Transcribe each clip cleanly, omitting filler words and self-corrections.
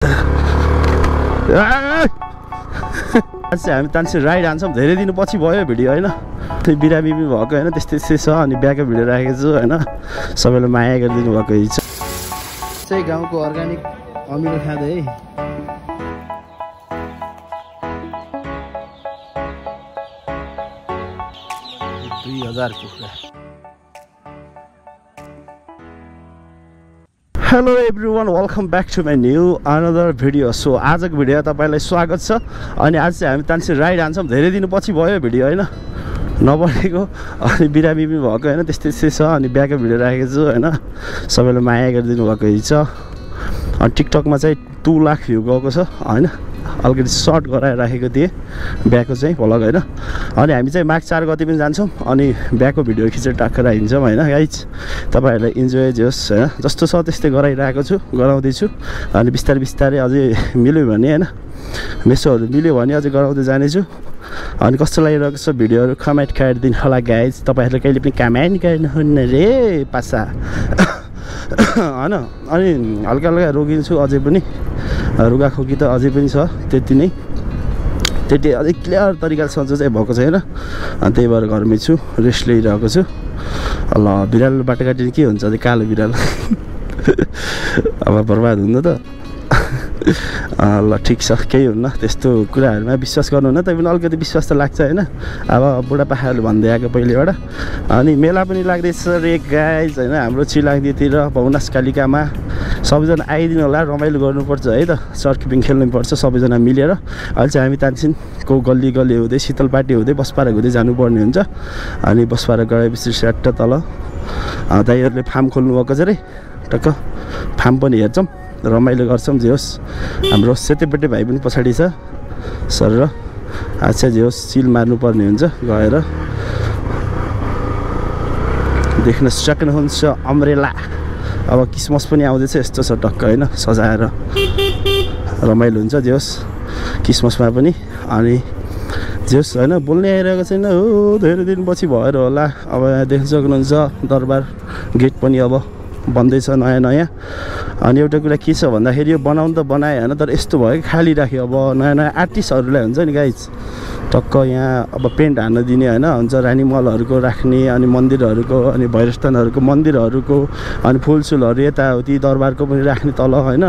हामी तान्सी राइड हान्छौँ धेरै दिन पछि भयो भिडियो होइन त्यो बिरामी पनि भएको होइन त्यस्तै छ अनि बिहाको भिडियो राखेको छु होइन सबैलाई माया गरिदिनु भएको छ चाहिँ गाउँको अर्ग्यानिक अमिलो खाँदै है 2000 कुखुरा hello everyone welcome back to my new another video so आजको भिडियो तपाईँलाई स्वागत छ अनि आज चाहिँ हामी तान्सी राइड हान्छौँ धेरै दिन पछि भयो भिडियो होइन नबनेको अनि बिरामी पनि भएको होइन त्यस्तै छ अनि बिहाको भिडियो राखेको छु होइन सबैलाई माया गरिदिनु भएको छ अनि टिकटकमा चाहिँ 2 लाख भ्यू गएको छ होइन अलिकति सर्ट गराएर राखेको थिएँ बिहाको चाहिँ भ्लग होइन अनि हामी चाहिँ माघ 4 गति पनि जान्छौँ अनि बिहाको भिडियो खिचेर टाक्कर हिँड्छौँ होइन गाइज तपाईँहरूलाई इन्जोय जोस् होइन जस्तो छ त्यस्तै गराइरहेको छु गराउँदैछु अनि बिस्तारै बिस्तारै अझै मिल्यो भने होइन मेसोहरू मिल्यो भने अझै गराउँदै जानेछु अनि कस्तो लागिरहेको छ भिडियोहरू कमेन्ट गरिदिनु होला गाइज तपाईँहरूले कहिले पनि कमेन्ट गर्नुहुन्न रे पासा होइन अनि हल्का हल्का रोगिन्छु अझै पनि रुगाखोकी त अझै पनि छ त्यति नै त्यति अझै क्लियर तरिकाले सन्चो चाहिँ भएको छैन अनि त्यही भएर घरमै छु रेस्ट लिइरहेको छु ल बिरालो बाटो काटिने के हुन्छ अझै कालो बिरालो अब बर्बाद हुनु त ल ठिक छ केही हुन्न त्यस्तो कुराहरूमा विश्वास गर्नुहुन्न तै पनि अलिकति विश्वास त लाग्छ होइन अब बुढापाकाहरूले भन्दै आएको पहिलेबाट अनि मेला पनि लाग्दैछ रे गाइज होइन हाम्रो चिलाङदीतिर भौनासकालिकामा सबैजना आइदिनु होला रमाइलो गर्नुपर्छ है त सर्किपिङ खेल्नुपर्छ सबैजना मिलेर अहिले चाहिँ हामी तानसिनको गल्ली गल्ली हुँदै शीतलपाटी हुँदै बसपारा हुँदै जानुपर्ने हुन्छ अनि बसपारा गएपछि स्याट्ट तल दाइहरूले फार्म खोल्नुभएको छ रे टक्क फार्म पनि हेर्छौँ रमाइलो गर्छौँ जे होस् हाम्रो सेतेपेटे भाइ पनि पछाडि छ सर र आज चाहिँ जे होस् चिल मार्नुपर्ने हुन्छ गएर देख्न सक्नुहुन्छ अम्ब्रेला अब क्रिसमस पनि आउँदैछ यस्तो छ टक्क होइन सजाएर रमाइलो हुन्छ जे होस् क्रिसमसमा पनि अनि जे होस् होइन बोल्ने आइरहेको छैन हो धेरै दिनपछि भएर होला अब यहाँ देख्न सक्नुहुन्छ दरबार गेट पनि अब बन्दैछ नयाँ नयाँ अनि एउटा कुरा के छ भन्दाखेरि यो बनाउनु त बनाएँ होइन तर यस्तो भयो कि खाली राख्यो अब नयाँ नयाँ आर्टिस्टहरूलाई हुन्छ नि गाइज टक्क यहाँ अब पेन्ट हान्न दिने होइन हुन्छ रानी महलहरूको राख्ने अनि मन्दिरहरूको अनि भैरवस्थानहरूको मन्दिरहरूको अनि फुलसुलहरू यताउति दरबारको पनि राख्ने तल होइन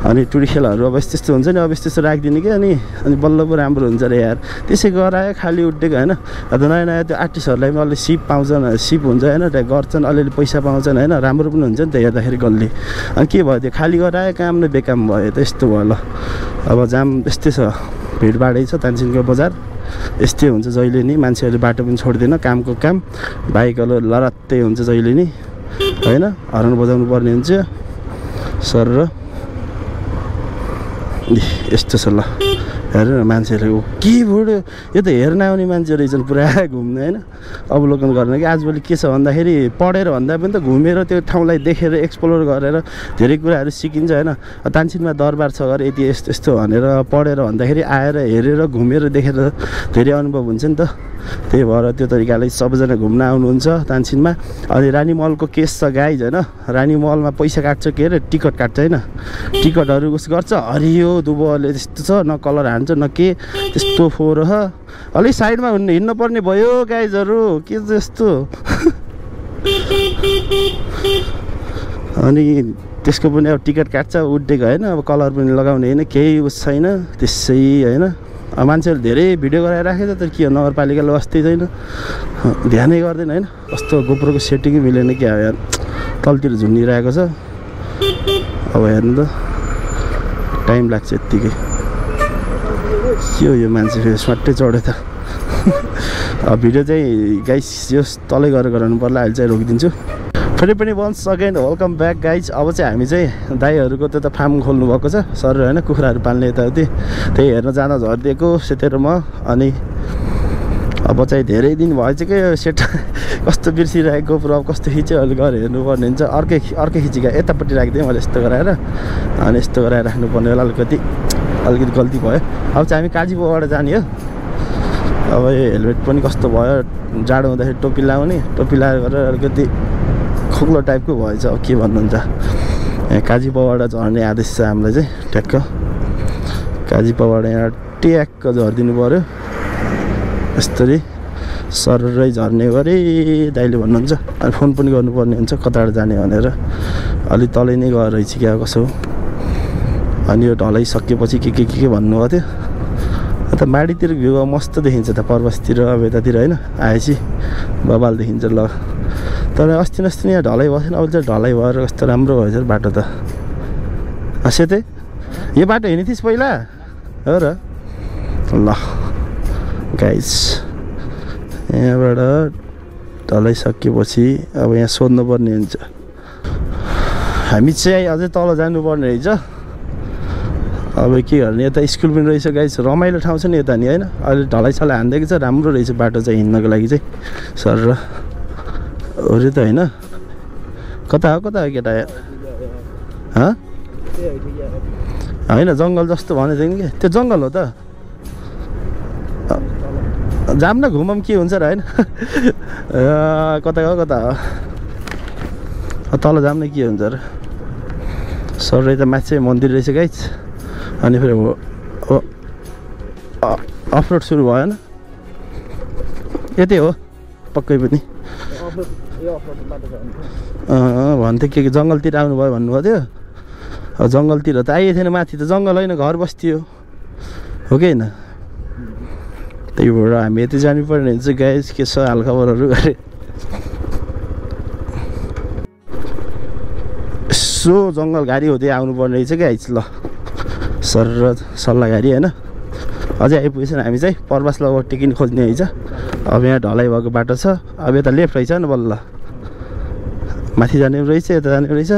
अनि टुरिखेलहरू अब यस्तो यस्तो हुन्छ नि अब यस्तो यस्तो राखिदिने कि अनि बल्ल पो राम्रो हुन्छ अरे यार त्यसै गरायो खाली उठेको होइन अब नयाँ नयाँ त्यो आर्टिस्टहरूलाई पनि अलि सिप पाउँछन् सिप हुन्छ होइन त्यहाँ गर्छन् अलिअलि पैसा पाउँछन् होइन राम्रो पनि हुन्छ नि त हेर्दाखेरि गल्ली अनि के भयो त्यो खाली गरायो काम नै बेकाम भयो त यस्तो भयो ल अब जाम यस्तै छ भिडभाडै छ तानसिनको बजार यस्तै हुन्छ जहिले नि मान्छेहरूले बाटो पनि छोड्दैन कामको काम बाइकहरू लरात्तै हुन्छ जहिले नि होइन हर्न बजाउनु पर्ने हुन्छ सर र यस्तो छ ल हेर न मान्छेहरूले के बुढो यो त हेर्न आउने मान्छे रहेछन् पुरा घुम्ने होइन अवलोकन गर्न कि आजभोलि के छ भन्दाखेरि पढेर भन्दा पनि त घुमेर त्यो ठाउँलाई देखेर एक्सप्लोर गरेर धेरै कुराहरू सिकिन्छ होइन तानसिनमा दरबार छ गरे यति यस्तो यस्तो भनेर पढेर भन्दाखेरि आएर हेरेर घुमेर देखेर धेरै अनुभव हुन्छ नि त त्यही भएर त्यो तरिकाले सबैजना घुम्न आउनुहुन्छ तानसिनमा अनि रानी महलको केस छ गाइज होइन रानी महलमा पैसा काट्छ के अरे टिकट काट्छ होइन टिकटहरू उस गर्छ हरियो दुबोले त्यस्तो छ न कलर हान्छ न के त्यस्तो फोहोर अलिक साइडमा हिँड्नु पर्ने भयो गाइजहरू के जस्तो अनि त्यसको पनि अब टिकट काट्छ उड्डेको होइन अब कलर पनि लगाउने होइन केही उस छैन त्यसै होइन मान्छेहरूले धेरै भिडियो गराएर राखेको छ तर के हो नगरपालिकाले वास्तै छैन ध्यानै गर्दैन होइन कस्तो गोप्रोको सेटिङै मिलेन क्या यार तलतिर झुन्डिरहेको छ अब हेर्नु त टाइम लाग्छ यत्तिकै के हो यो मान्छे फेरि स्वाट्टै चढ्यो त भिडियो चाहिँ गाइस यो तलै गरेर गराउनु पर्ला अहिले चाहिँ रोकिदिन्छु फेरि पनि once again welcome back guys अब चाहिँ हामी चाहिँ दाइहरूको त्यो त फार्म खोल्नु भएको छ सर होइन कुखुराहरू पाल्ने यताउति त्यही हेर्न जान झरिदिएको सेतेर म अनि अब चाहिँ धेरै दिन भएछ कि सेट कस्तो बिर्सिरहेको पुरा कस्तो खिच्यो अहिले गएर हेर्नुपर्ने हुन्छ अर्कै खिचिका यतापट्टि राखिदिएँ मैले यस्तो गराएर अनि यस्तो गराएर राख्नुपर्ने होला अलिकति गल्ती भयो अब चाहिँ हामी काजीपोबाट जाने हो अब यो हेलमेट पनि कस्तो भयो जाडो हुँदाखेरि टोपी लाउने टोपी लगाएर अलिकति खोक्लो टाइपको भएछ अब के भन्नुहुन्छ यहाँ काजीपाबाट झर्ने आदेश छ हामीलाई चाहिँ ट्याक्क काजीपाबाट यहाँ ट्याक्क झरिदिनु पऱ्यो यस्तरी सररै झर्ने गरे दाइले भन्नुहुन्छ अनि फोन पनि गर्नुपर्ने हुन्छ कताबाट जाने भनेर अलि तलै नै गएर रहेछ क्या कसो अनि यो ढलाइ सकिएपछि के भन्नुभएको थियो अन्त माडीतिर भ्यू मस्त देखिन्छ त पर्वततिर अब यतातिर होइन आएपछि बबाल देखिन्छ ल तर अस्ति यहाँ ढलाइ बसेन अब चाहिँ ढलाइ भएर कस्तो राम्रो भएछ बाटो त सेतै यो बाटो हिँड्ने थिइस् पहिला हो र ल गाइस यहाँबाट ढलाइ सकिएपछि अब यहाँ सोध्नुपर्ने हुन्छ हामी चाहिँ अझै तल जानुपर्ने रहेछ अब के गर्ने यता स्कुल पनि रहेछ गाइस रमाइलो ठाउँ छ नि यता नि होइन अहिले ढलाइ सलाई हान्दैको छ राम्रो रहेछ बाटो चाहिँ हिँड्नको लागि चाहिँ सर र अरे त होइन कता हो केटा होइन जङ्गल जस्तो भनेको थियो नि त्यो जङ्गल हो त जाम न घुमौँ के हुन्छ र होइन कता हो तल जाम न के हुन्छ र सर त माथि चाहिँ मन्दिर रहेछ गाइस अनि फेरि अफरोड सुरु भएन यतै हो पक्कै पनि भन्थ्यो के जङ्गलतिर आउनुभयो भन्नुभएको थियो अब जङ्गलतिर त आइएको थिएन माथि त जङ्गल होइन घर बस्ती हो कि होइन त्यही भएर हामी यति जानुपर्ने हुन्छ गाइस के छ हालखबरहरू गरे यसो जङ्गल गाडी हुँदै आउनुपर्ने रहेछ गाइस ल सर र सल्लाह गाडी होइन अझै आइपुगेछौँ हामी चाहिँ पर्वास लगभग टिकिन खोज्ने रहेछ अब यहाँ ढलाइ भएको बाटो छ अब यता लेफ्ट रहेछ नि बल्ल माथि जाने पनि रहेछ यता जाने रहेछ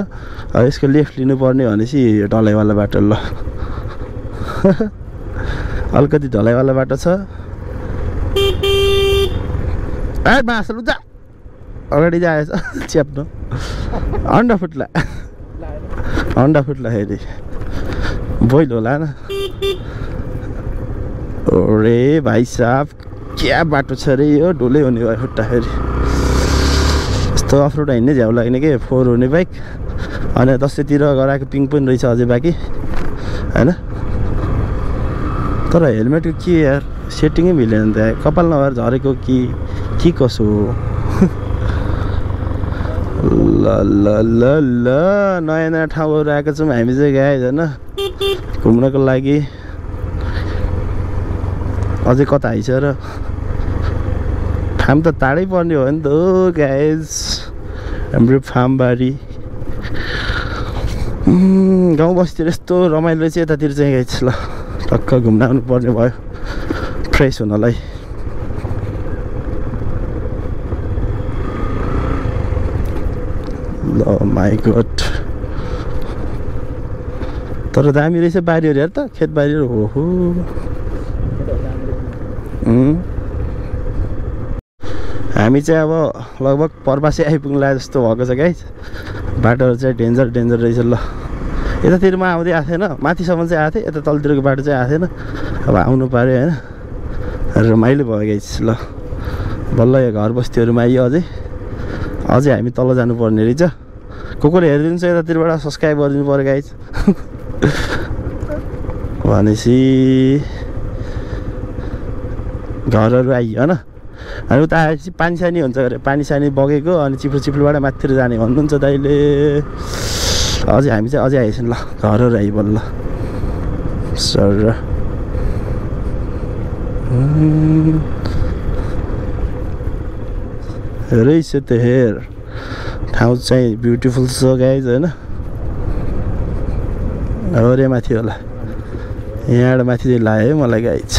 अब यसको लेफ्ट लिनुपर्ने भनेपछि ढलाइवाला बाटो ल अलिकति ढलाइवाला बाटो छ ए बाँस लु जा अगाडि जाएछ च्याप्नु अन्डा फुट्दाखेरि बोइल होला न अरे भाइ साहब क्या बाटो छ अरे यो ढुलै हुने भयो फुट्दाखेरि यस्तो अफरोड हिँड्ने झ्याउ लाग्ने के 4 हुने बाइक अनि दसैँतिर गराएको पिङ पनि रहेछ अझै बाँकी होइन तर हेलमेटको के यार सेटिङै मिलेन त कपाल नभएर झरेको कि कसो ल ल ल ल नयाँ ठाउँहरू आएको छौँ हामी चाहिँ गाइस होइन घुम्नको लागि अझै कता आइछ र फार्म त टाढै पर्ने हो नि त गाइस हाम्रो फार्मबारी गाउँ बस्तीतिर यस्तो रमाइलो चाहिँ यतातिर चाहिँ गाइस ल टक्क घुम्न आउनु पर्ने भयो फ्रेस हुनलाई ल माई गड तर दामी रहेछ बारीहरू हेर त खेतबारीहरू हो हामी चाहिँ अब लगभग पर्वासै आइपुग्ला जस्तो भएको छ गाइस बाटोहरू चाहिँ डेन्जर रहेछ ल यतातिर म आउँदै आएको थिएन माथिसम्म चाहिँ आएको थिएँ यता तलतिरको बाटो चाहिँ आएको थिएन अब आउनु पऱ्यो होइन रमाइलो भयो गाइस ल बल्ल यो घर बस्तीहरूमा आइयो अझै हामी तल जानुपर्ने रहेछ कोले हेरिदिनु छ यतातिरबाट सब्सक्राइब गरिदिनु पऱ्यो गाइस भनेपछि घरहरू आइयो होइन अनि उता आएपछि पानी सानी हुन्छ अरे पानी सानी बगेको अनि चिप्लोबाट माथितिर जाने भन्नुहुन्छ दाइले अझै हामी चाहिँ अझै आइछौँ ल घरहरू आइ बल्ल सर रहेछ त हेर ठाउँ चाहिँ ब्युटिफुल छ गाइज होइन अरे माथि होला यहाँबाट माथि चाहिँ लाग्यो है मलाई गाइज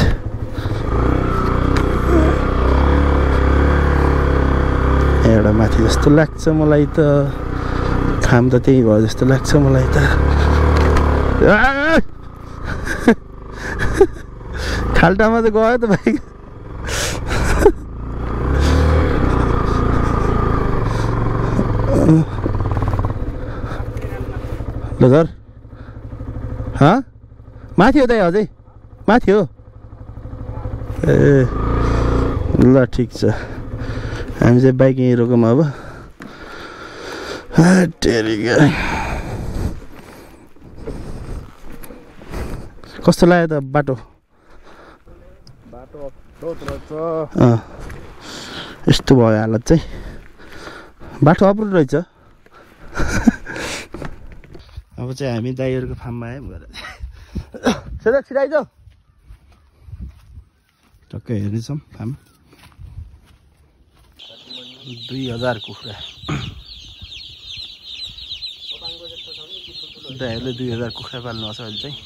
यहाँबाट माथि जस्तो लाग्छ मलाई त ठाउँ त त्यही भयो जस्तो लाग्छ मलाई त खाल्टामा त गयो त भाइ ल धर माथि हो दाइ अझै माथि हो ए ल ठिक छ हामी चाहिँ बाइक यहीँ रोकौँ अब टेरिका कस्तो लाग्यो त बाटो यस्तो भयो हालत चाहिँ बाटो अप्रोड रहेछ अब चाहिँ हामी दाइहरूको फार्ममा आयौँ गएर छिराइज टक्कै हेर्नेछौँ फार्म 2000 कुखुरा दाइहरूले 2000 कुखुरा पाल्नु छ अहिले चाहिँ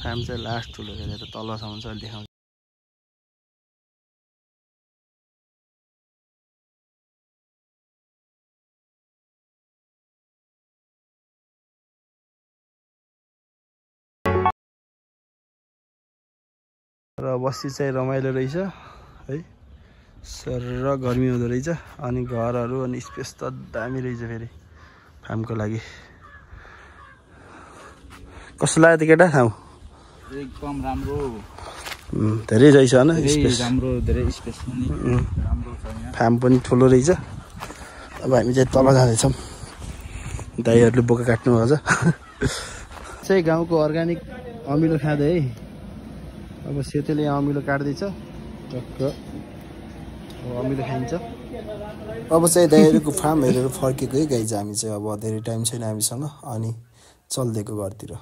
फार्म चाहिँ लास्ट ठुलो हेरेर तलसम्म चाहिँ देखाउँछ र बस्ती चाहिँ रमाइलो रहेछ है सर र गर्मी हुँदो रहेछ अनि घरहरू अनि स्पेस त दामी रहेछ फेरि फार्मको लागि कस्तो लाग्यो त केटा ठाउँ एकदम राम्रो धेरै रहेछ हैन स्पेस राम्रो धेरै स्पेस पनि राम्रो छ यहाँ फार्म पनि ठुलो रहेछ अब हामी चाहिँ तल जाँदैछौँ दाइहरूले बोका काट्नु अझ चाहिँ गाउँको अर्ग्यानिक अमिलो खाँदै है अब सेतेले अमिलो काट्दैछ टक्क अब अमिलो खाइन्छ अब चाहिँ दाइहरूको फार्म हेरेर फर्केको है गाई चाहिँ हामी चाहिँ अब धेरै टाइम छैन हामीसँग अनि चल्दिएको घरतिर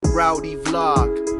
Rowdy vlog.